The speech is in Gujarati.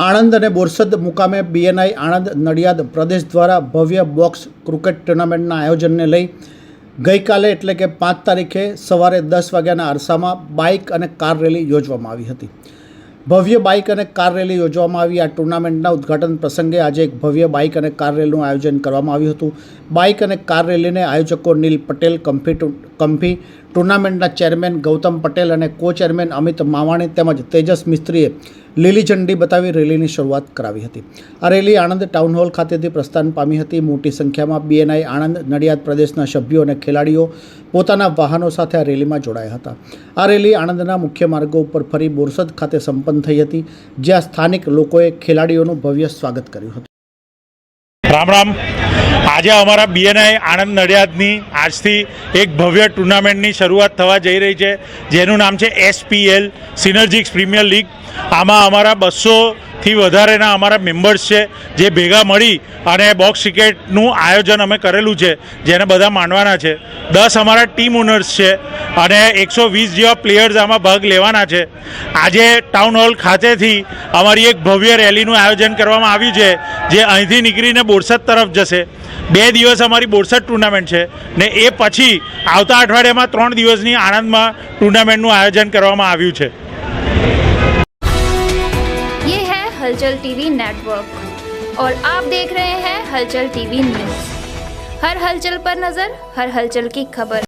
આણંદ અને બોરસદ મુકામે બીએનઆઈ આણંદ નડિયાદ પ્રદેશ દ્વારા ભવ્ય બોક્સ ક્રિકેટ ટુર્નામેન્ટના આયોજનને લઈ ગઈકાલે એટલે કે 5 તારીખે સવારે 10 વાગ્યાના અરસામાં બાઇક અને કાર રેલી યોજવામાં આવી હતી। ભવ્ય બાઇક અને કાર રેલી યોજવામાં આવી। આ ટુર્નામેન્ટના ઉદ્ઘાટન પ્રસંગે આજે એક ભવ્ય બાઇક અને કાર રેલીનું આયોજન કરવામાં આવ્યું હતું। બાઇક અને કાર રેલીને આયોજકો નીલ પટેલ કંભી, ટુર્નામેન્ટના ચેરમેન ગૌતમ પટેલ અને કો ચેરમેન અમિત માવાણી તેમજ તેજસ મિસ્ત્રીએ લીલી ઝંડી બતાવી રેલીની શરૂઆત કરાવી હતી। આ રેલી આણંદ ટાઉન હોલ ખાતેથી પ્રસ્થાન પામી હતી। મોટી સંખ્યામાં બીએનઆઈ આણંદ નડિયાદ પ્રદેશના સભ્યો અને ખેલાડીઓ પોતાના વાહનો સાથે આ રેલીમાં જોડાયા હતા। આ રેલી આણંદના મુખ્ય માર્ગો ઉપર ફરી બોરસદ ખાતે સંપન્ન થઈ હતી, જ્યાં સ્થાનિક લોકોએ ખેલાડીઓનું ભવ્ય સ્વાગત કર્યું હતું। રામ રામ। આજે અમારા બીએનઆઈ આણંદ નડિયાદની આજથી એક ભવ્ય ટુર્નામેન્ટની શરૂઆત થવા જઈ રહી છે, જેનું નામ છે SPL સિનર્જિક્સ પ્રીમિયર લીગ। આમાં અમારા 200થી વધારેના અમારા મેમ્બર્સ છે, જે ભેગા મળી અને બોક્સ ક્રિકેટનું આયોજન અમે કરેલું છે, જેને બધા માનવાના છે। 10 અમારા ટીમ ઓનર્સ છે અને 120 જેવા પ્લેયર્સ આમાં ભાગ લેવાના છે। આજે ટાઉન હોલ ખાતેથી અમારી એક ભવ્ય રેલીનું આયોજન કરવામાં આવ્યું છે, જે અહીંથી નીકળીને બોરસદ તરફ જશે। 2 દિવસ અમારી બોરસદ ટુર્નામેન્ટ છે ને એ પછી આવતા અઠવાડિયામાં 3 દિવસની આણંદમાં ટુર્નામેન્ટનું આયોજન કરવામાં આવ્યું છે। ये है हलचल टीवी नेटवर्क और आप देख रहे हैं हलचल टीवी न्यूज़। हर हलचल पर नज़र, हर हलचल की खबर।